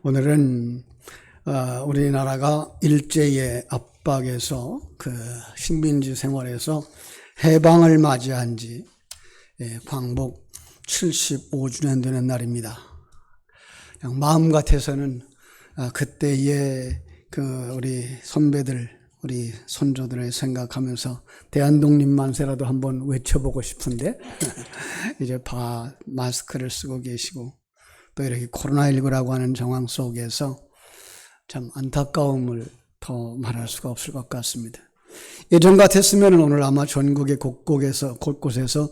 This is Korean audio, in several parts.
오늘은 우리나라가 일제의 압박에서 그 식민지 생활에서 해방을 맞이한 지 광복 75주년 되는 날입니다. 그냥 마음 같아서는 그때의 그 우리 선배들, 우리 선조들을 생각하면서 대한독립 만세라도 한번 외쳐보고 싶은데 이제 마스크를 쓰고 계시고 또 이렇게 코로나19라고 하는 정황 속에서 참 안타까움을 더 말할 수가 없을 것 같습니다. 예전 같았으면 오늘 아마 전국의 곳곳에서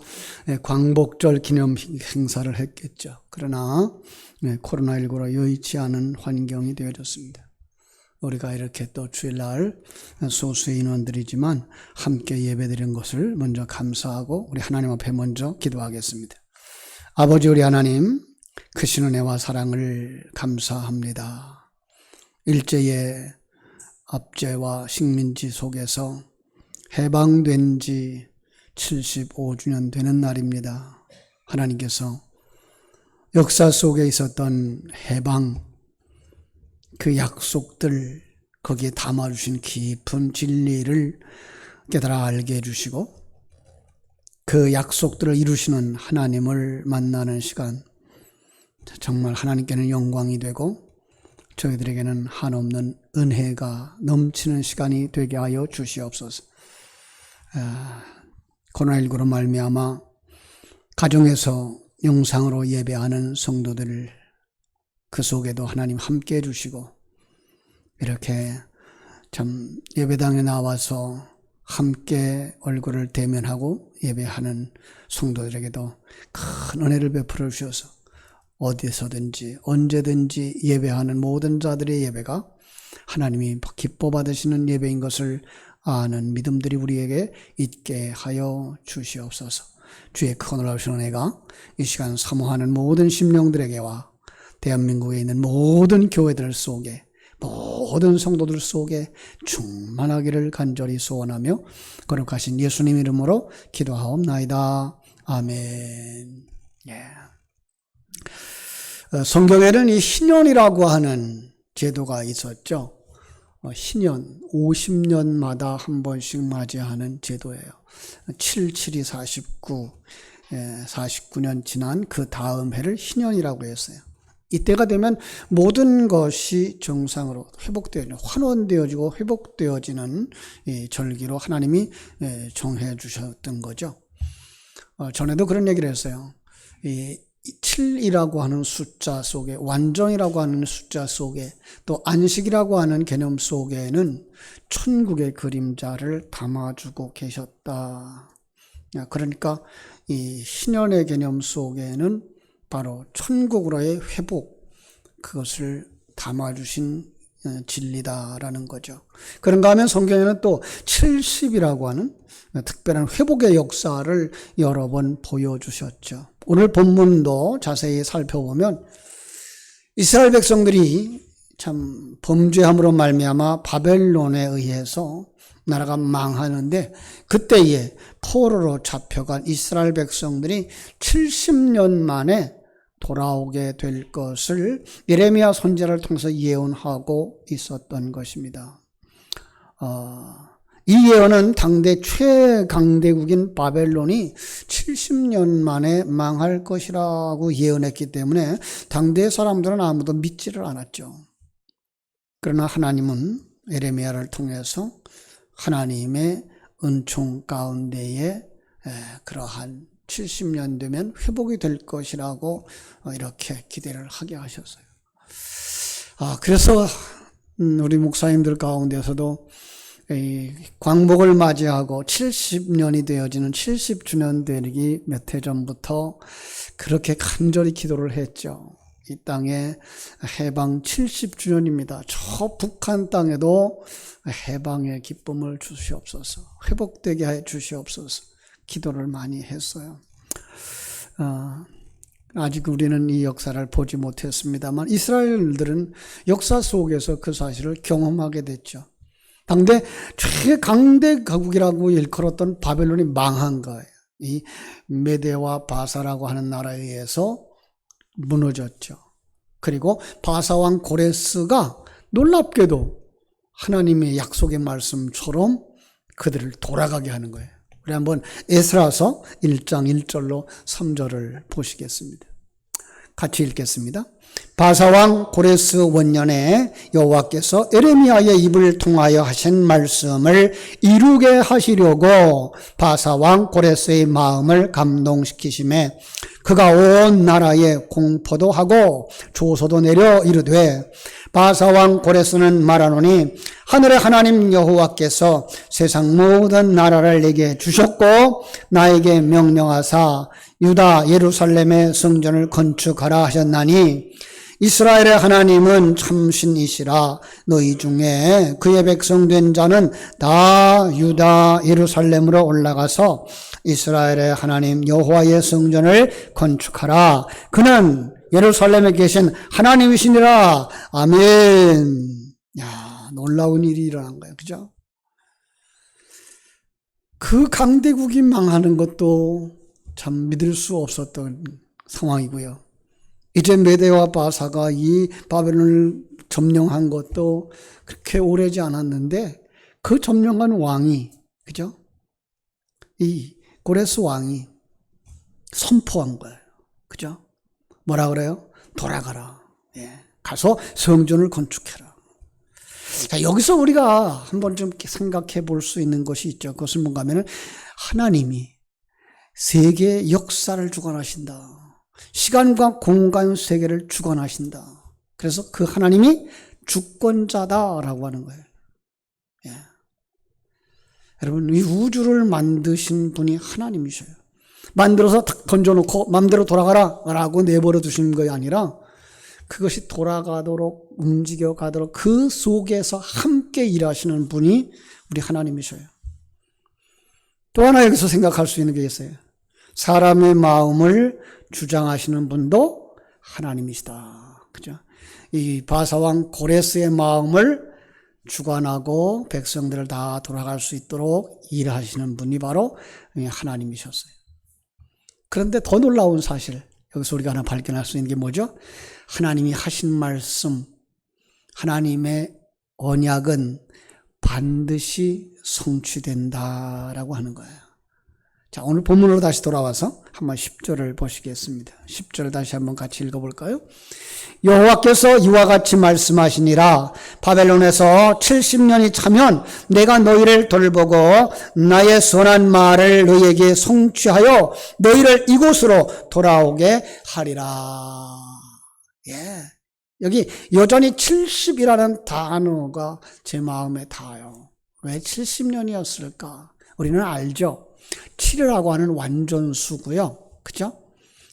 광복절 기념 행사를 했겠죠. 그러나 코로나19로 여의치 않은 환경이 되어졌습니다. 우리가 이렇게 또 주일날 소수의 인원들이지만 함께 예배드린 것을 먼저 감사하고 우리 하나님 앞에 먼저 기도하겠습니다. 아버지 우리 하나님, 크신 은혜와 사랑을 감사합니다. 일제의 압제와 식민지 속에서 해방된 지 75주년 되는 날입니다. 하나님께서 역사 속에 있었던 해방, 그 약속들, 거기에 담아주신 깊은 진리를 깨달아 알게 해주시고 그 약속들을 이루시는 하나님을 만나는 시간, 정말 하나님께는 영광이 되고 저희들에게는 한없는 은혜가 넘치는 시간이 되게 하여 주시옵소서. 코로나19로 말미암아 가정에서 영상으로 예배하는 성도들을 그 속에도 하나님 함께 해주시고 이렇게 참 예배당에 나와서 함께 얼굴을 대면하고 예배하는 성도들에게도 큰 은혜를 베풀어 주셔서 어디서든지 언제든지 예배하는 모든 자들의 예배가 하나님이 기뻐 받으시는 예배인 것을 아는 믿음들이 우리에게 있게 하여 주시옵소서. 주의 크고 놀라우신 은혜가 이 시간 사모하는 모든 심령들에게와 대한민국에 있는 모든 교회들 속에 모든 성도들 속에 충만하기를 간절히 소원하며 거룩하신 예수님 이름으로 기도하옵나이다. 아멘. 성경에는 이 희년이라고 하는 제도가 있었죠. 희년, 50년마다 한 번씩 맞이하는 제도예요. 77이 49, 49년 지난 그 다음 해를 희년이라고 했어요. 이때가 되면 모든 것이 정상으로 회복되어지는, 환원되어지고 회복되어지는 절기로 하나님이 정해 주셨던 거죠. 전에도 그런 얘기를 했어요. 7이라고 하는 숫자 속에, 완전이라고 하는 숫자 속에, 또 안식이라고 하는 개념 속에는 천국의 그림자를 담아주고 계셨다. 그러니까 이 희년의 개념 속에는 바로 천국으로의 회복, 그것을 담아주신 진리다라는 거죠. 그런가 하면 성경에는 또 70이라고 하는 특별한 회복의 역사를 여러 번 보여주셨죠. 오늘 본문도 자세히 살펴보면 이스라엘 백성들이 참 범죄함으로 말미암아 바벨론에 의해서 나라가 망하는데 그때에 포로로 잡혀간 이스라엘 백성들이 70년 만에 돌아오게 될 것을 예레미야 선지자를 통해서 예언하고 있었던 것입니다. 이 예언은 당대 최강대국인 바벨론이 70년 만에 망할 것이라고 예언했기 때문에 당대 사람들은 아무도 믿지를 않았죠. 그러나 하나님은 예레미야를 통해서 하나님의 은총 가운데에 그러한 70년 되면 회복이 될 것이라고 이렇게 기대를 하게 하셨어요. 그래서 우리 목사님들 가운데서도 광복을 맞이하고 70년이 되어지는 70주년 되기 몇 해 전부터 그렇게 간절히 기도를 했죠. 이 땅에 해방 70주년입니다. 저 북한 땅에도 해방의 기쁨을 주시옵소서, 회복되게 해 주시옵소서 기도를 많이 했어요. 아직 우리는 이 역사를 보지 못했습니다만 이스라엘들은 역사 속에서 그 사실을 경험하게 됐죠. 당대 최강대국이라고 일컬었던 바벨론이 망한 거예요. 이 메대와 바사라고 하는 나라에 의해서 무너졌죠. 그리고 바사왕 고레스가 놀랍게도 하나님의 약속의 말씀처럼 그들을 돌아가게 하는 거예요. 우리 한번 에스라서 1장 1절로 3절을 보시겠습니다. 같이 읽겠습니다. 바사왕 고레스 원년에 여호와께서 에레미야의 입을 통하여 하신 말씀을 이루게 하시려고 바사왕 고레스의 마음을 감동시키심에 그가 온 나라에 공포도 하고 조소도 내려 이르되 바사왕 고레스는 말하노니 하늘의 하나님 여호와께서 세상 모든 나라를 내게 주셨고 나에게 명령하사 유다 예루살렘의 성전을 건축하라 하셨나니 이스라엘의 하나님은 참신이시라. 너희 중에 그의 백성 된 자는 다 유다 예루살렘으로 올라가서 이스라엘의 하나님 여호와의 성전을 건축하라. 그는 예루살렘에 계신 하나님이시니라. 아멘. 야, 놀라운 일이 일어난 거예요. 그죠? 그 강대국이 망하는 것도 참 믿을 수 없었던 상황이고요. 이제 메대와 바사가 이 바벨론을 점령한 것도 그렇게 오래지 않았는데 그 점령한 왕이, 그죠? 이 고레스 왕이 선포한 거예요. 그죠? 뭐라 그래요? 돌아가라. 예. 가서 성전을 건축해라. 자, 여기서 우리가 한번 좀 생각해 볼 수 있는 것이 있죠. 그것은 뭔가 하면 하나님이 세계의 역사를 주관하신다. 시간과 공간 세계를 주관하신다. 그래서 그 하나님이 주권자다라고 하는 거예요. 예. 여러분, 이 우주를 만드신 분이 하나님이셔요. 만들어서 탁 던져놓고 마음대로 돌아가라 라고 내버려 두신 것이 아니라 그것이 돌아가도록 움직여가도록 그 속에서 함께 일하시는 분이 우리 하나님이셔요. 또 하나 여기서 생각할 수 있는 게 있어요. 사람의 마음을 주장하시는 분도 하나님이시다. 그죠? 이 바사왕 고레스의 마음을 주관하고 백성들을 다 돌아갈 수 있도록 일하시는 분이 바로 하나님이셨어요. 그런데 더 놀라운 사실, 여기서 우리가 하나 발견할 수 있는 게 뭐죠? 하나님이 하신 말씀, 하나님의 언약은 반드시 성취된다라고 하는 거예요. 자, 오늘 본문으로 다시 돌아와서 한번 10절을 보시겠습니다. 10절 다시 한번 같이 읽어볼까요? 여호와께서 이와 같이 말씀하시니라. 바벨론에서 70년이 차면 내가 너희를 돌보고 나의 선한 말을 너희에게 성취하여 너희를 이곳으로 돌아오게 하리라. 예. 여기 여전히 70이라는 단어가 제 마음에 닿아요. 왜 70년이었을까? 우리는 알죠. 7이라고 하는 완전수고요. 그죠?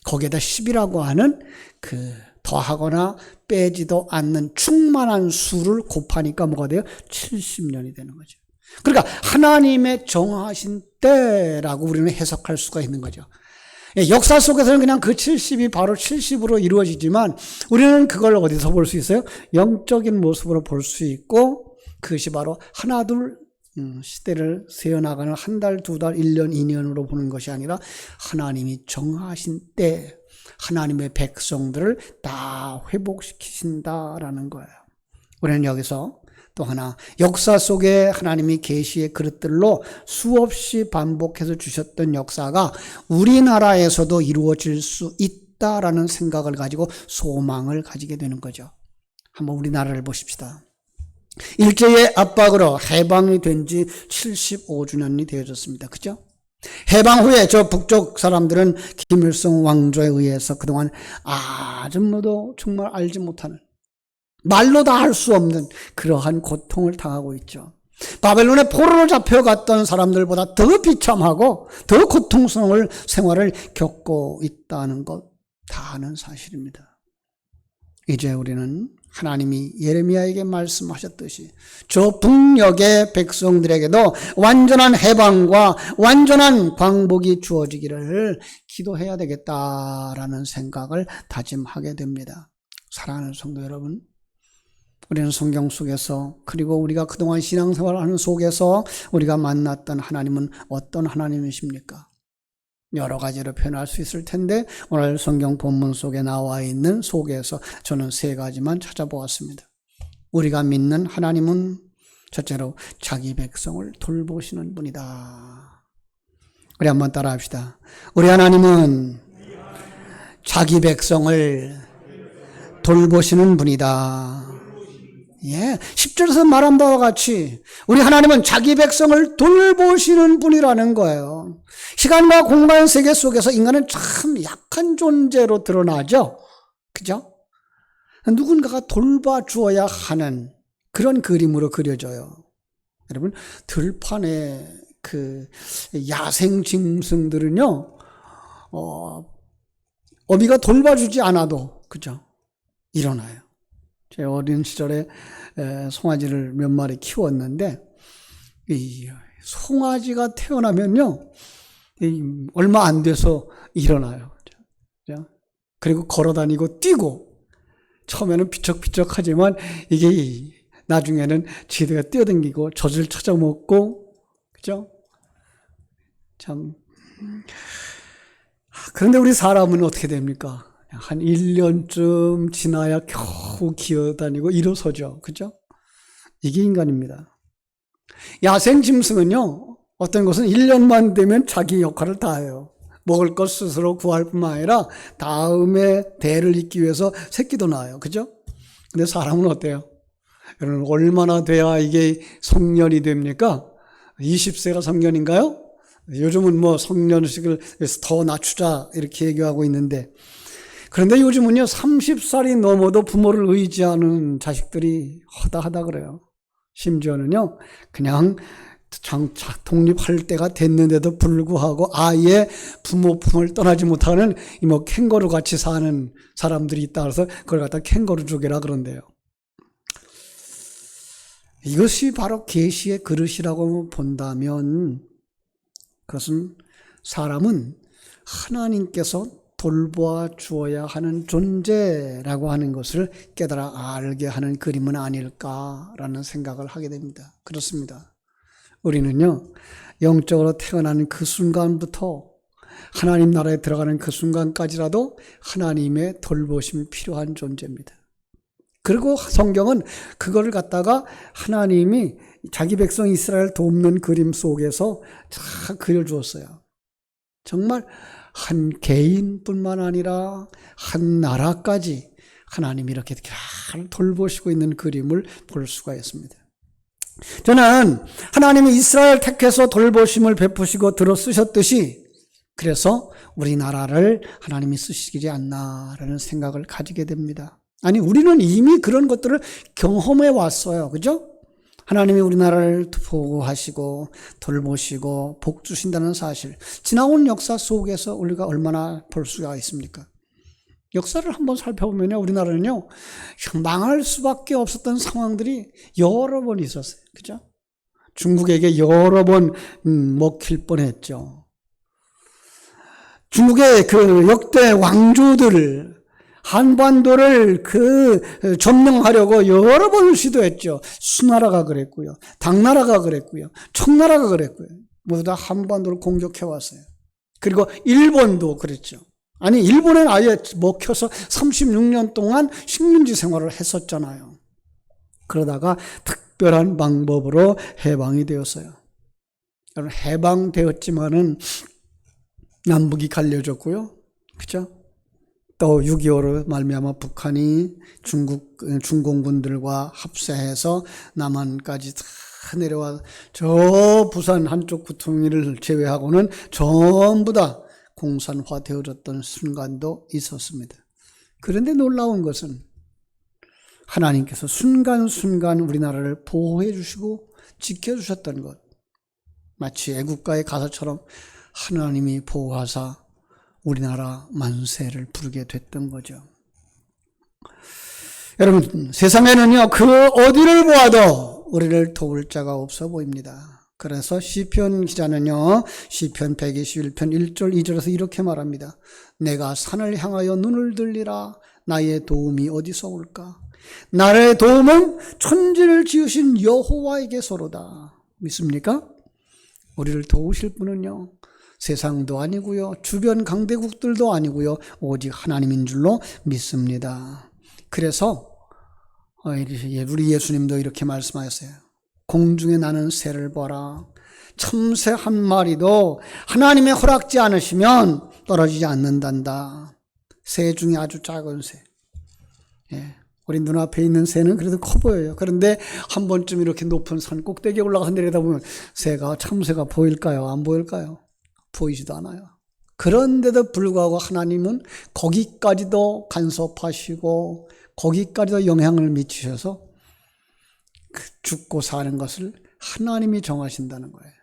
거기에다 10이라고 하는 그 더하거나 빼지도 않는 충만한 수를 곱하니까 뭐가 돼요? 70년이 되는 거죠. 그러니까 하나님의 정하신 때라고 우리는 해석할 수가 있는 거죠. 역사 속에서는 그냥 그 70이 바로 70으로 이루어지지만 우리는 그걸 어디서 볼 수 있어요? 영적인 모습으로 볼 수 있고 그것이 바로 하나둘 시대를 세어나가는 한 달, 두 달, 1년, 2년으로 보는 것이 아니라 하나님이 정하신 때 하나님의 백성들을 다 회복시키신다라는 거예요. 우리는 여기서 또 하나 역사 속에 하나님이 계시의 그릇들로 수없이 반복해서 주셨던 역사가 우리나라에서도 이루어질 수 있다라는 생각을 가지고 소망을 가지게 되는 거죠. 한번 우리나라를 보십시다. 일제의 압박으로 해방이 된 지 75주년이 되어졌습니다. 그죠? 해방 후에 저 북쪽 사람들은 김일성 왕조에 의해서 그동안 아무도 정말 알지 못하는 말로 다 할 수 없는 그러한 고통을 당하고 있죠. 바벨론의 포로로 잡혀갔던 사람들보다 더 비참하고 더 고통스러운 생활을 겪고 있다는 것 다 아는 사실입니다. 이제 우리는 하나님이 예레미야에게 말씀하셨듯이 저 북녘의 백성들에게도 완전한 해방과 완전한 광복이 주어지기를 기도해야 되겠다라는 생각을 다짐하게 됩니다. 사랑하는 성도 여러분, 우리는 성경 속에서 그리고 우리가 그동안 신앙생활을 하는 속에서 우리가 만났던 하나님은 어떤 하나님이십니까? 여러 가지로 표현할 수 있을 텐데 오늘 성경 본문 속에 나와 있는 속에서 저는 세 가지만 찾아보았습니다. 우리가 믿는 하나님은 첫째로 자기 백성을 돌보시는 분이다. 우리 한번 따라 합시다. 우리 하나님은 자기 백성을 돌보시는 분이다. 예, 10절에서 말한 바와 같이 우리 하나님은 자기 백성을 돌보시는 분이라는 거예요. 시간과 공간 세계 속에서 인간은 참 약한 존재로 드러나죠. 그죠? 누군가가 돌봐주어야 하는 그런 그림으로 그려져요. 여러분, 들판에 그 야생 짐승들은요, 어미가 돌봐주지 않아도, 그죠? 일어나요. 제 어린 시절에 송아지를 몇 마리 키웠는데, 이 송아지가 태어나면요, 얼마 안 돼서 일어나요. 그죠? 그리고 걸어다니고 뛰고, 처음에는 비쩍비쩍하지만 이게 나중에는 지들가 뛰어다니고 젖을 찾아먹고, 그죠? 참. 그런데 우리 사람은 어떻게 됩니까? 한 1년쯤 지나야 겨우 기어다니고 일어서죠. 그죠? 이게 인간입니다. 야생 짐승은요, 어떤 것은 1년만 되면 자기 역할을 다 해요. 먹을 것 스스로 구할 뿐만 아니라 다음에 대를 잇기 위해서 새끼도 낳아요. 그죠? 근데 사람은 어때요? 여러분, 얼마나 돼야 이게 성년이 됩니까? 20세가 성년인가요? 요즘은 뭐 성년식을 더 낮추자 이렇게 얘기하고 있는데, 그런데 요즘은요 30살이 넘어도 부모를 의지하는 자식들이 허다하다 그래요. 심지어는요 그냥 독립할 때가 됐는데도 불구하고 아예 부모 품을 떠나지 못하는 뭐 캥거루 같이 사는 사람들이 있다 그래서 그걸 갖다 캥거루족이라 그런대요. 이것이 바로 계시의 그릇이라고 본다면 그것은 사람은 하나님께서 돌보아 주어야 하는 존재라고 하는 것을 깨달아 알게 하는 그림은 아닐까라는 생각을 하게 됩니다. 그렇습니다. 우리는요, 영적으로 태어나는 그 순간부터 하나님 나라에 들어가는 그 순간까지라도 하나님의 돌보심이 필요한 존재입니다. 그리고 성경은 그걸 갖다가 하나님이 자기 백성 이스라엘 돕는 그림 속에서 잘 그려주었어요. 정말 한 개인뿐만 아니라 한 나라까지 하나님이 이렇게 잘 돌보시고 있는 그림을 볼 수가 있습니다. 저는 하나님이 이스라엘 택해서 돌보심을 베푸시고 들어 쓰셨듯이 그래서 우리나라를 하나님이 쓰시지 않나라는 생각을 가지게 됩니다. 아니, 우리는 이미 그런 것들을 경험해 왔어요. 그죠? 하나님이 우리나라를 보호하시고 돌보시고 복 주신다는 사실, 지나온 역사 속에서 우리가 얼마나 볼 수가 있습니까? 역사를 한번 살펴보면요, 우리나라는요 망할 수밖에 없었던 상황들이 여러 번 있었어요. 그죠? 중국에게 여러 번 먹힐 뻔했죠. 중국의 그 역대 왕조들 한반도를 점령하려고 여러 번 시도했죠. 수나라가 그랬고요. 당나라가 그랬고요. 청나라가 그랬고요. 모두 다 한반도를 공격해왔어요. 그리고 일본도 그랬죠. 아니, 일본은 아예 먹혀서 36년 동안 식민지 생활을 했었잖아요. 그러다가 특별한 방법으로 해방이 되었어요. 해방되었지만은 남북이 갈려졌고요. 그죠? 또 6.25로 말미암아 북한이 중공군들과 합세해서 남한까지 다 내려와 저 부산 한쪽 구퉁이를 제외하고는 전부 다 공산화 되어졌던 순간도 있었습니다. 그런데 놀라운 것은 하나님께서 순간순간 우리나라를 보호해 주시고 지켜주셨던 것, 마치 애국가의 가사처럼 하나님이 보호하사 우리나라 만세를 부르게 됐던 거죠. 여러분, 세상에는요 그 어디를 보아도 우리를 도울 자가 없어 보입니다. 그래서 시편 기자는요 시편 121편 1절 2절에서 이렇게 말합니다. 내가 산을 향하여 눈을 들리라. 나의 도움이 어디서 올까? 나의 도움은 천지를 지으신 여호와에게서로다. 믿습니까? 우리를 도우실 분은요 세상도 아니고요. 주변 강대국들도 아니고요. 오직 하나님인 줄로 믿습니다. 그래서 우리 예수님도 이렇게 말씀하셨어요. 공중에 나는 새를 보라. 참새 한 마리도 하나님의 허락지 않으시면 떨어지지 않는단다. 새 중에 아주 작은 새. 우리 눈앞에 있는 새는 그래도 커 보여요. 그런데 한 번쯤 이렇게 높은 산 꼭대기에 올라가서 내려다보면 참새가 보일까요? 안 보일까요? 보이지도 않아요. 그런데도 불구하고 하나님은 거기까지도 간섭하시고 거기까지도 영향을 미치셔서 죽고 사는 것을 하나님이 정하신다는 거예요.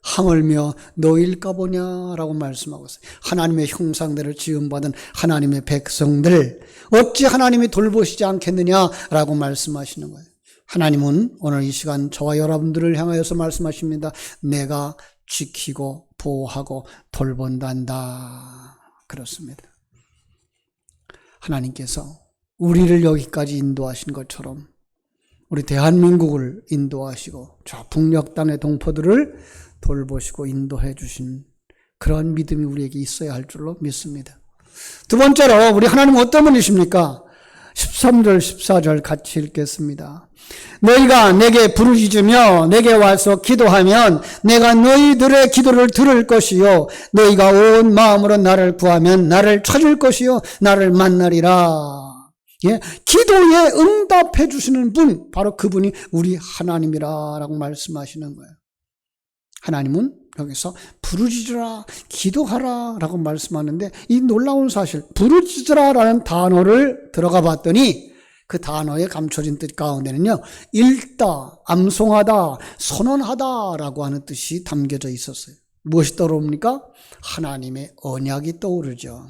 하물며 너일까 보냐라고 말씀하고 있어요. 하나님의 형상대로 지음받은 하나님의 백성들 어찌 하나님이 돌보시지 않겠느냐라고 말씀하시는 거예요. 하나님은 오늘 이 시간 저와 여러분들을 향하여서 말씀하십니다. 내가 지키고 보호하고 돌본단다. 그렇습니다. 하나님께서 우리를 여기까지 인도하신 것처럼 우리 대한민국을 인도하시고 저 북녘 땅의 동포들을 돌보시고 인도해 주신 그런 믿음이 우리에게 있어야 할 줄로 믿습니다. 두 번째로 우리 하나님은 어떤 분이십니까? 13절 14절 같이 읽겠습니다. 너희가 내게 부르짖으며 내게 와서 기도하면 내가 너희들의 기도를 들을 것이요 너희가 온 마음으로 나를 구하면 나를 찾을 것이요 나를 만나리라. 기도에 응답해 주시는 분, 바로 그분이 우리 하나님이라고 말씀하시는 거예요. 하나님은 여기서 부르짖으라, 기도하라 라고 말씀하는데 이 놀라운 사실, 부르짖으라라는 단어를 들어가 봤더니 그 단어에 감춰진 뜻 가운데는요, 읽다, 암송하다, 선언하다 라고 하는 뜻이 담겨져 있었어요. 무엇이 떠오릅니까? 하나님의 언약이 떠오르죠.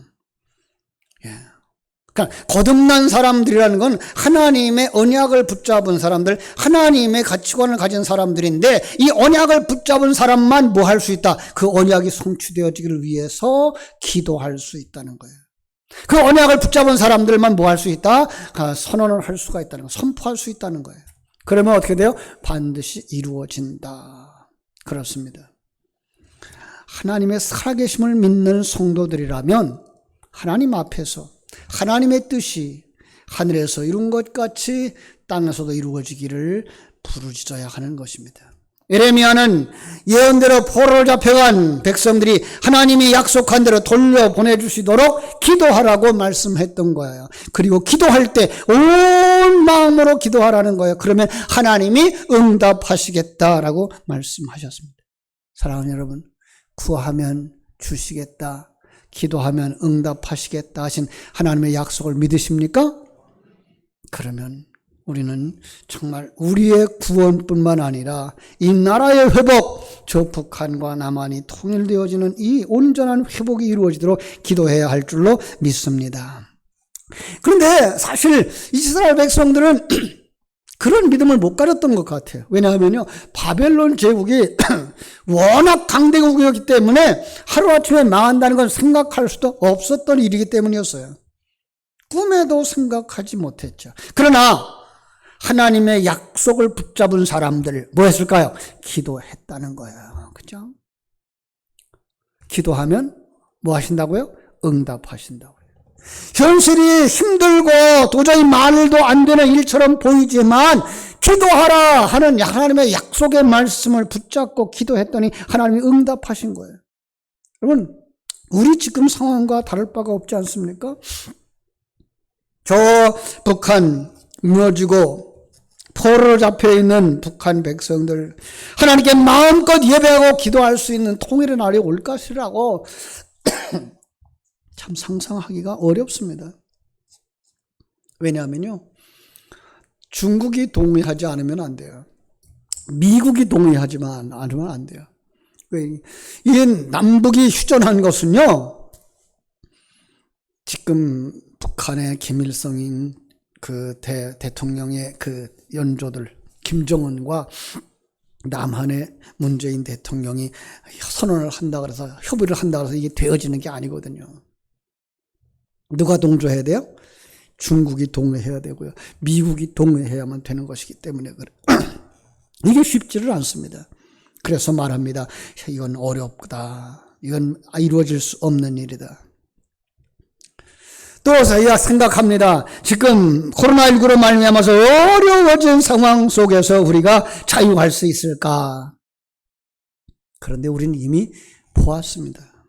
그러니까 거듭난 사람들이라는 건 하나님의 언약을 붙잡은 사람들, 하나님의 가치관을 가진 사람들인데 이 언약을 붙잡은 사람만 뭐 할 수 있다? 그 언약이 성취되어지기를 위해서 기도할 수 있다는 거예요. 그 언약을 붙잡은 사람들만 뭐 할 수 있다? 선언을 할 수가 있다는 거예요. 선포할 수 있다는 거예요. 그러면 어떻게 돼요? 반드시 이루어진다. 그렇습니다. 하나님의 살아계심을 믿는 성도들이라면 하나님 앞에서 하나님의 뜻이 하늘에서 이룬 것 같이 땅에서도 이루어지기를 부르짖어야 하는 것입니다. 예레미야는 예언대로 포로로 잡혀간 백성들이 하나님이 약속한 대로 돌려보내주시도록 기도하라고 말씀했던 거예요. 그리고 기도할 때 온 마음으로 기도하라는 거예요. 그러면 하나님이 응답하시겠다라고 말씀하셨습니다. 사랑하는 여러분, 구하면 주시겠다, 기도하면 응답하시겠다 하신 하나님의 약속을 믿으십니까? 그러면 우리는 정말 우리의 구원뿐만 아니라 이 나라의 회복, 저 북한과 남한이 통일되어지는 이 온전한 회복이 이루어지도록 기도해야 할 줄로 믿습니다. 그런데 사실 이스라엘 백성들은 그런 믿음을 못 가졌던 것 같아요. 왜냐하면요, 바벨론 제국이 워낙 강대국이었기 때문에 하루아침에 망한다는 건 생각할 수도 없었던 일이기 때문이었어요. 꿈에도 생각하지 못했죠. 그러나 하나님의 약속을 붙잡은 사람들 뭐 했을까요? 기도했다는 거예요. 그죠? 기도하면 뭐 하신다고요? 응답하신다고요. 현실이 힘들고 도저히 말도 안 되는 일처럼 보이지만 기도하라 하는 하나님의 약속의 말씀을 붙잡고 기도했더니 하나님이 응답하신 거예요. 여러분, 우리 지금 상황과 다를 바가 없지 않습니까? 저 북한 무너지고 포로로 잡혀있는 북한 백성들, 하나님께 마음껏 예배하고 기도할 수 있는 통일의 날이 올 것이라고 참 상상하기가 어렵습니다. 왜냐하면요, 중국이 동의하지 않으면 안 돼요. 미국이 동의하지만 않으면 안 돼요. 이 남북이 휴전한 것은요, 지금 북한의 김일성인 그 대통령의 그 연조들, 김정은과 남한의 문재인 대통령이 선언을 한다 그래서, 협의를 한다 그래서 이게 되어지는 게 아니거든요. 누가 동조해야 돼요? 중국이 동의해야 되고요. 미국이 동의해야만 되는 것이기 때문에 이게 쉽지를 않습니다. 그래서 말합니다. 이건 어렵다. 이건 이루어질 수 없는 일이다. 또 저희가 생각합니다. 지금 코로나19로 말미암아서 어려워진 상황 속에서 우리가 자유할 수 있을까? 그런데 우리는 이미 보았습니다.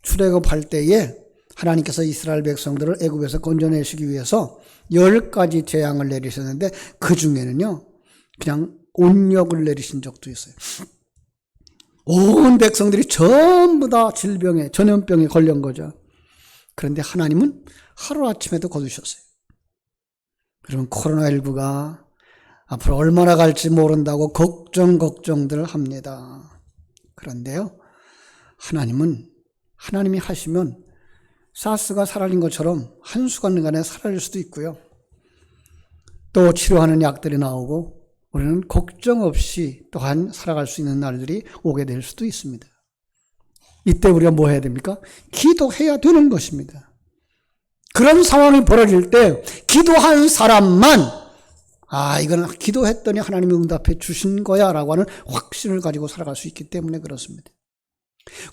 출애굽할 때에 하나님께서 이스라엘 백성들을 애굽에서 건져내시기 위해서 10가지 재앙을 내리셨는데 그 중에는요, 그냥 온역을 내리신 적도 있어요. 온 백성들이 전부 다 질병에, 전염병에 걸린 거죠. 그런데 하나님은 하루아침에도 거두셨어요. 여러분, 코로나19가 앞으로 얼마나 갈지 모른다고 걱정들 합니다. 그런데요, 하나님이 하시면 사스가 사라진 것처럼 한순간에 사라질 수도 있고요. 또 치료하는 약들이 나오고 우리는 걱정 없이 또한 살아갈 수 있는 날들이 오게 될 수도 있습니다. 이때 우리가 뭐 해야 됩니까? 기도해야 되는 것입니다. 그런 상황이 벌어질 때 기도한 사람만 이거는 기도했더니 하나님이 응답해 주신 거야 라고 하는 확신을 가지고 살아갈 수 있기 때문에 그렇습니다.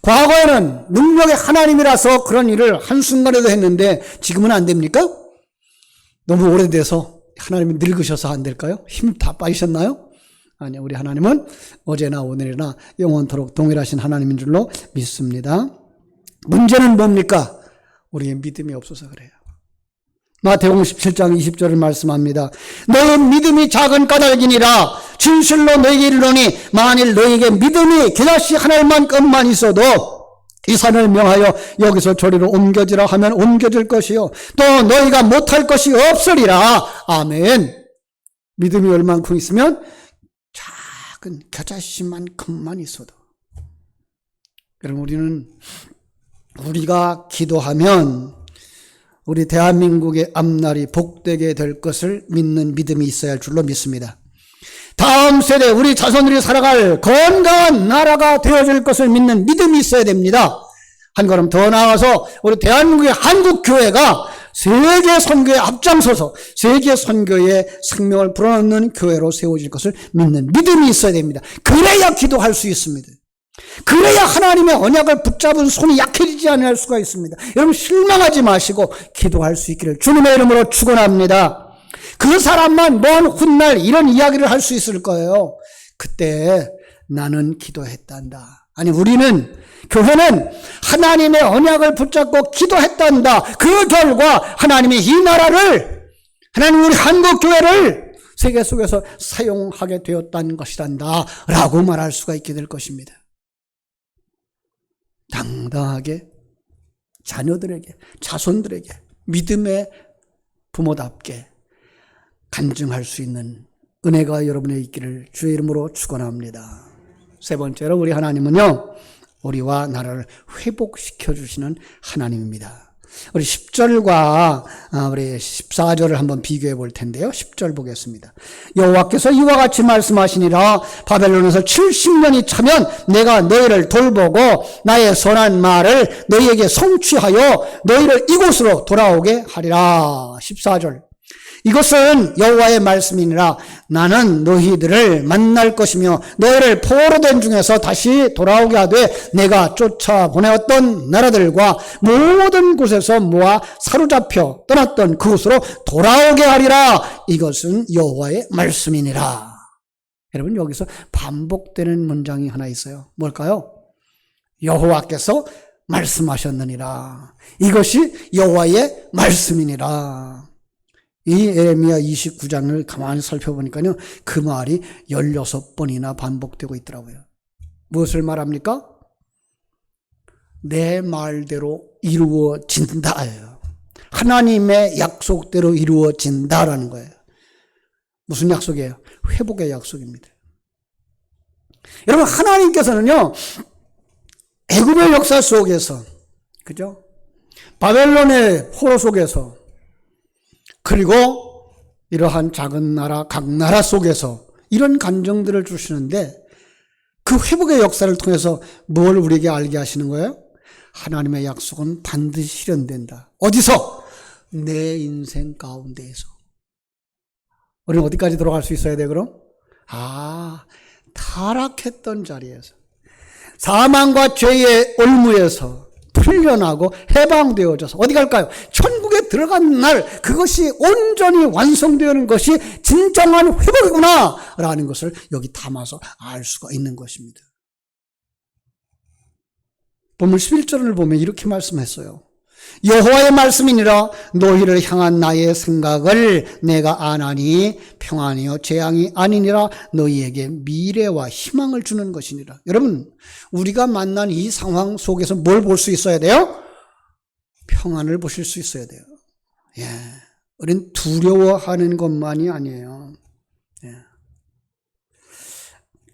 과거에는 능력의 하나님이라서 그런 일을 한순간에도 했는데 지금은 안 됩니까? 너무 오래돼서 하나님이 늙으셔서 안 될까요? 힘 다 빠지셨나요? 아니요, 우리 하나님은 어제나 오늘이나 영원토록 동일하신 하나님인 줄로 믿습니다. 문제는 뭡니까? 우리의 믿음이 없어서 그래요. 마태복음 17장 20절을 말씀합니다. 너의 믿음이 작은 까닭이니라. 진실로 너에게 이르노니 만일 너에게 믿음이 겨자씨 하나만큼만 있어도 이 산을 명하여 여기서 저리로 옮겨지라 하면 옮겨질 것이요 또 너희가 못할 것이 없으리라. 아멘. 믿음이 얼만큼 있으면 작은 겨자씨만큼만 있어도. 여러분, 우리가 기도하면 우리 대한민국의 앞날이 복되게 될 것을 믿는 믿음이 있어야 할 줄로 믿습니다. 다음 세대 우리 자손들이 살아갈 건강한 나라가 되어질 것을 믿는 믿음이 있어야 됩니다. 한 걸음 더 나아가서 우리 대한민국의 한국교회가 세계 선교에 앞장서서 세계 선교에 생명을 불어넣는 교회로 세워질 것을 믿는 믿음이 있어야 됩니다. 그래야 기도할 수 있습니다. 그래야 하나님의 언약을 붙잡은 손이 약해지지 않을 수가 있습니다. 여러분, 실망하지 마시고 기도할 수 있기를 주님의 이름으로 축원합니다. 그 사람만 먼 훗날 이런 이야기를 할 수 있을 거예요. 그때 나는 기도했단다. 아니, 교회는 하나님의 언약을 붙잡고 기도했단다. 그 결과 하나님이 이 나라를, 하나님 우리 한국교회를 세계 속에서 사용하게 되었다는 것이란다 라고 말할 수가 있게 될 것입니다. 당당하게 자녀들에게, 자손들에게 믿음의 부모답게 간증할 수 있는 은혜가 여러분의 있기를 주의 이름으로 축원합니다. 세 번째로 우리 하나님은요, 우리와 나라를 회복시켜 주시는 하나님입니다. 우리 10절과 우리 14절을 한번 비교해 볼 텐데요. 10절 보겠습니다. 여호와께서 이와 같이 말씀하시니라. 바벨론에서 70년이 차면 내가 너희를 돌보고 나의 선한 말을 너희에게 성취하여 너희를 이곳으로 돌아오게 하리라. 14절. 이것은 여호와의 말씀이니라. 나는 너희들을 만날 것이며 너희를 포로된 중에서 다시 돌아오게 하되 내가 쫓아보내었던 나라들과 모든 곳에서 모아 사로잡혀 떠났던 그곳으로 돌아오게 하리라. 이것은 여호와의 말씀이니라. 여러분, 여기서 반복되는 문장이 하나 있어요. 뭘까요? 여호와께서 말씀하셨느니라. 이것이 여호와의 말씀이니라. 이 예레미야 29장을 가만히 살펴보니까요, 그 말이 16번이나 반복되고 있더라고요. 무엇을 말합니까? 내 말대로 이루어진다예요. 하나님의 약속대로 이루어진다라는 거예요. 무슨 약속이에요? 회복의 약속입니다. 여러분, 하나님께서는요, 애굽의 역사 속에서, 그죠? 바벨론의 포로 속에서, 그리고 이러한 작은 나라, 각 나라 속에서 이런 감정들을 주시는데 그 회복의 역사를 통해서 뭘 우리에게 알게 하시는 거예요? 하나님의 약속은 반드시 실현된다. 어디서? 내 인생 가운데에서. 우리는 어디까지 돌아갈 수 있어야 돼, 그럼? 타락했던 자리에서. 사망과 죄의 올무에서 풀려나고 해방되어져서 어디 갈까요? 천국에 들어간 날 그것이 온전히 완성되는 것이 진정한 회복이구나 라는 것을 여기 담아서 알 수가 있는 것입니다. 본문 11절을 보면 이렇게 말씀했어요. 여호와의 말씀이니라 너희를 향한 나의 생각을 내가 아나니 평안이요 재앙이 아니니라 너희에게 미래와 희망을 주는 것이니라. 여러분, 우리가 만난 이 상황 속에서 뭘 볼 수 있어야 돼요? 평안을 보실 수 있어야 돼요. 예. 우린 두려워하는 것만이 아니에요. 예.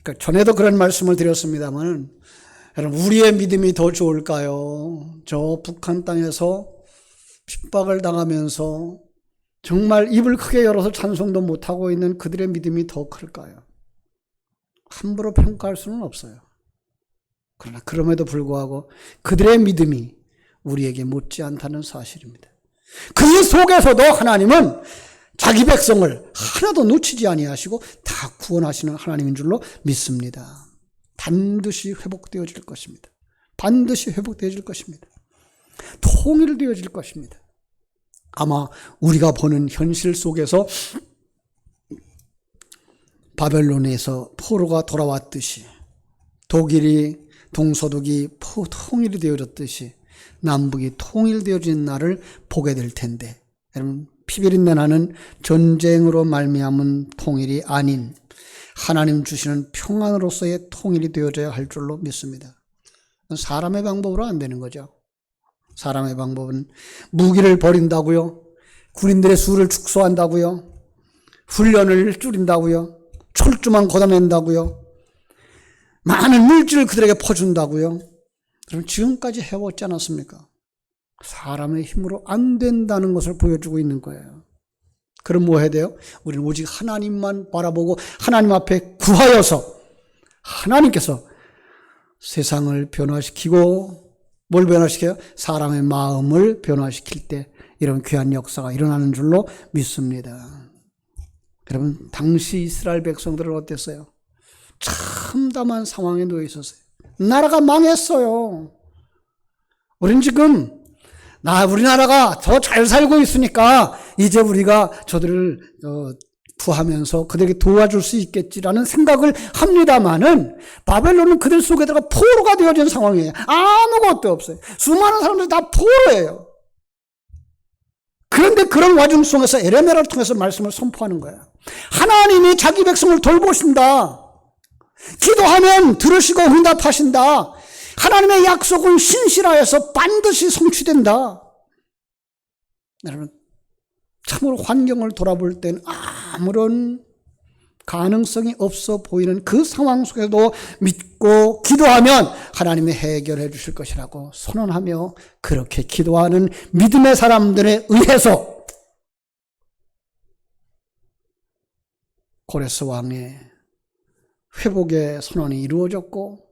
그러니까 전에도 그런 말씀을 드렸습니다만 여러분, 우리의 믿음이 더 좋을까요? 저 북한 땅에서 핍박을 당하면서 정말 입을 크게 열어서 찬송도 못하고 있는 그들의 믿음이 더 클까요? 함부로 평가할 수는 없어요. 그러나 그럼에도 불구하고 그들의 믿음이 우리에게 못지않다는 사실입니다. 그 속에서도 하나님은 자기 백성을 하나도 놓치지 아니하시고 다 구원하시는 하나님인 줄로 믿습니다. 반드시 회복되어질 것입니다. 반드시 회복되어질 것입니다. 통일되어질 것입니다. 아마 우리가 보는 현실 속에서 바벨론에서 포로가 돌아왔듯이 독일이 동서독이 통일이 되어졌듯이 남북이 통일되어진 날을 보게 될 텐데 여러분 피비린내 나는 전쟁으로 말미암은 통일이 아닌 하나님 주시는 평안으로서의 통일이 되어져야 할 줄로 믿습니다. 사람의 방법으로 안 되는 거죠. 사람의 방법은 무기를 버린다고요. 군인들의 수를 축소한다고요. 훈련을 줄인다고요. 철조만 걷어낸다고요. 많은 물질을 그들에게 퍼준다고요. 그럼 지금까지 해왔지 않았습니까? 사람의 힘으로 안 된다는 것을 보여주고 있는 거예요. 그럼 뭐 해야 돼요? 우리는 오직 하나님만 바라보고 하나님 앞에 구하여서 하나님께서 세상을 변화시키고 뭘 변화시켜요? 사람의 마음을 변화시킬 때 이런 귀한 역사가 일어나는 줄로 믿습니다. 여러분, 당시 이스라엘 백성들은 어땠어요? 참담한 상황에 놓여 있었어요. 나라가 망했어요. 우린 지금 우리나라가 더 잘 살고 있으니까 이제 우리가 저들을 구하면서 그들에게 도와줄 수 있겠지라는 생각을 합니다마는 바벨론은 그들 속에 들어가 포로가 되어진 상황이에요. 아무것도 없어요. 수많은 사람들이 다 포로예요. 그런데 그런 와중 속에서 에레미야를 통해서 말씀을 선포하는 거예요. 하나님이 자기 백성을 돌보신다. 기도하면 들으시고 응답하신다. 하나님의 약속은 신실하여서 반드시 성취된다. 여러분, 참으로 환경을 돌아볼 땐 아무런 가능성이 없어 보이는 그 상황 속에도 믿고 기도하면 하나님이 해결해 주실 것이라고 선언하며 그렇게 기도하는 믿음의 사람들에 의해서 고레스 왕의 회복의 선언이 이루어졌고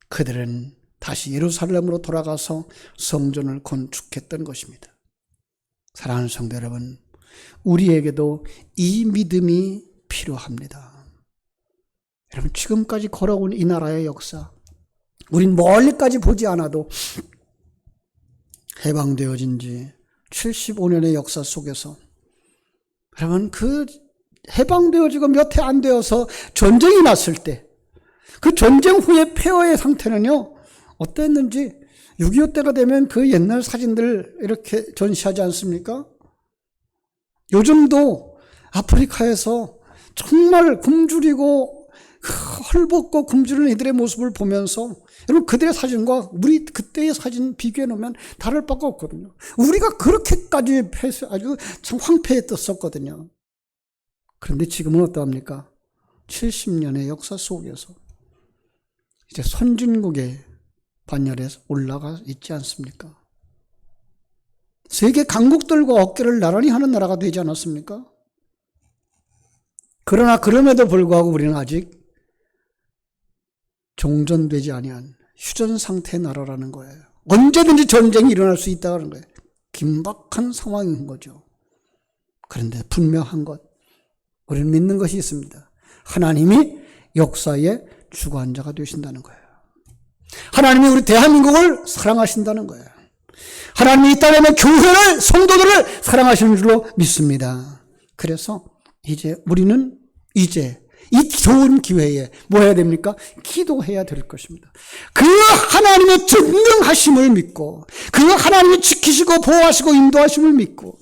그들은 다시 예루살렘으로 돌아가서 성전을 건축했던 것입니다. 사랑하는 성도 여러분, 우리에게도 이 믿음이 필요합니다. 여러분, 지금까지 걸어온 이 나라의 역사, 우린 멀리까지 보지 않아도 해방되어진 지 75년의 역사 속에서 여러분, 그 해방되어지고 몇 해 안 되어서 전쟁이 났을 때 그 전쟁 후의 폐허의 상태는요, 어땠는지 6.25 때가 되면 그 옛날 사진들 이렇게 전시하지 않습니까? 요즘도 아프리카에서 정말 굶주리고 헐벗고 굶주리는 이들의 모습을 보면서 여러분 그들의 사진과 우리 그때의 사진 비교해 놓으면 다를 바가 없거든요. 우리가 그렇게까지 아주 참 황폐했었거든요. 그런데 지금은 어떠합니까? 70년의 역사 속에서 이제 선진국의 반열에 올라가 있지 않습니까? 세계 강국들과 어깨를 나란히 하는 나라가 되지 않았습니까? 그러나 그럼에도 불구하고 우리는 아직 종전되지 아니한 휴전 상태의 나라라는 거예요. 언제든지 전쟁이 일어날 수 있다는 거예요. 긴박한 상황인 거죠. 그런데 분명한 것, 우리는 믿는 것이 있습니다. 하나님이 역사의 주관자가 되신다는 거예요. 하나님이 우리 대한민국을 사랑하신다는 거예요. 하나님이 이 땅에 있는 교회를, 성도들을 사랑하시는 줄로 믿습니다. 그래서 우리는 이제 이 좋은 기회에 뭐 해야 됩니까? 기도해야 될 것입니다. 그 하나님의 전능하심을 믿고, 그 하나님이 지키시고 보호하시고 인도하심을 믿고,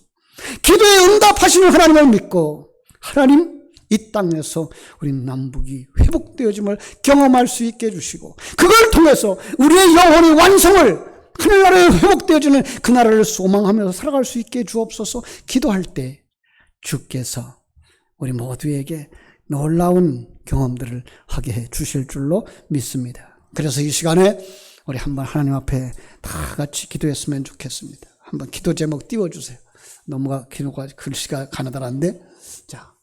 기도에 응답하시는 하나님을 믿고, 하나님 이 땅에서 우리 남북이 회복되어짐을 경험할 수 있게 해주시고, 그걸 통해서 우리의 영혼의 완성을, 하늘나라에 회복되어지는 그 나라를 소망하면서 살아갈 수 있게 주옵소서. 기도할 때 주께서 우리 모두에게 놀라운 경험들을 하게 해 주실 줄로 믿습니다. 그래서 이 시간에 우리 한번 하나님 앞에 다 같이 기도했으면 좋겠습니다. 한번 기도 제목 띄워주세요. 너무 기도가 글씨가 가느다란데, 자,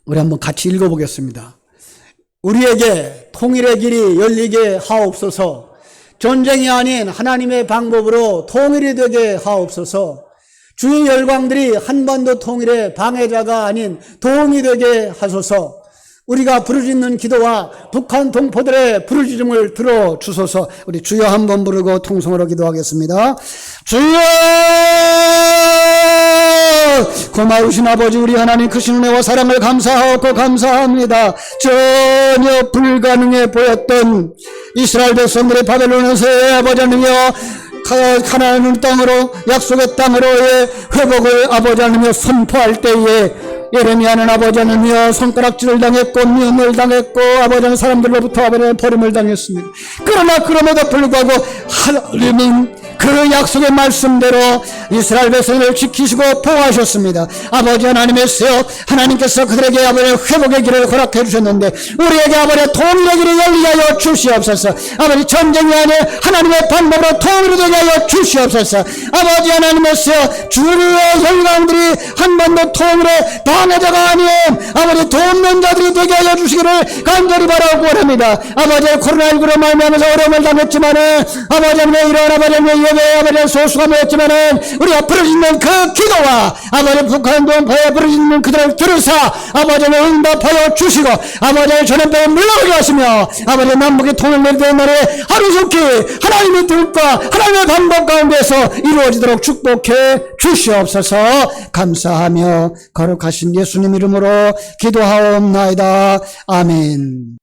우리 한번 같이 읽어보겠습니다. 우리에게 통일의 길이 열리게 하옵소서. 전쟁이 아닌 하나님의 방법으로 통일이 되게 하옵소서. 주의 열광들이 한반도 통일의 방해자가 아닌 도움이 되게 하소서. 우리가 부르짖는 기도와 북한 동포들의 부르짖음을 들어주소서. 우리 주여 한번 부르고 통성으로 기도하겠습니다. 주여! 고마우신 아버지, 우리 하나님 크신 은혜와 사랑을 감사하고 감사합니다. 전혀 불가능해 보였던 이스라엘 백성들의 바벨론에서의 아버지 하나님이여, 가나안 땅으로, 약속의 땅으로의 회복을 아버지 하나님이여 선포할 때에 예레미야는 아버지 하나님이여 손가락질을 당했고 미움을 당했고 아버지 하나님 사람들로부터 아버지 하나님 버림을 당했습니다. 그러나 그럼에도 불구하고 하나님은 그 약속의 말씀대로 이스라엘 백성을 지키시고 보호하셨습니다. 아버지 하나님께서 그들에게 아버지 회복의 길을 허락해 주셨는데, 우리에게 아버지 통일의 길을 열리게 하여 주시옵소서. 아버지 전쟁이 아닌 하나님의 방법으로 통일이 되게 하여 주시옵소서. 아버지 하나님께서 주의 열강들이 한반도 통일의 방해자가 아닌 아버지 돕는 자들이 되게 하여 주시기를 간절히 바라고 원합니다. 아버지 코로나19로 말미암아서 어려움을 당했지만은 아버지 하나님의 이런 아버지 하나님의 아버지 소수가 모였지만은 우리가 부르짖는 그 기도와 아버지 북한 동포에 부르짖는 그들을 들으사 아버지는 응답하여 주시고 아버지의 전염병을 물러가게 하시며 아버지 남북이 통일되는 날에 하루속히 하나님의 뜻과 하나님의 방법 가운데서 이루어지도록 축복해 주시옵소서. 감사하며 거룩하신 예수님 이름으로 기도하옵나이다. 아멘.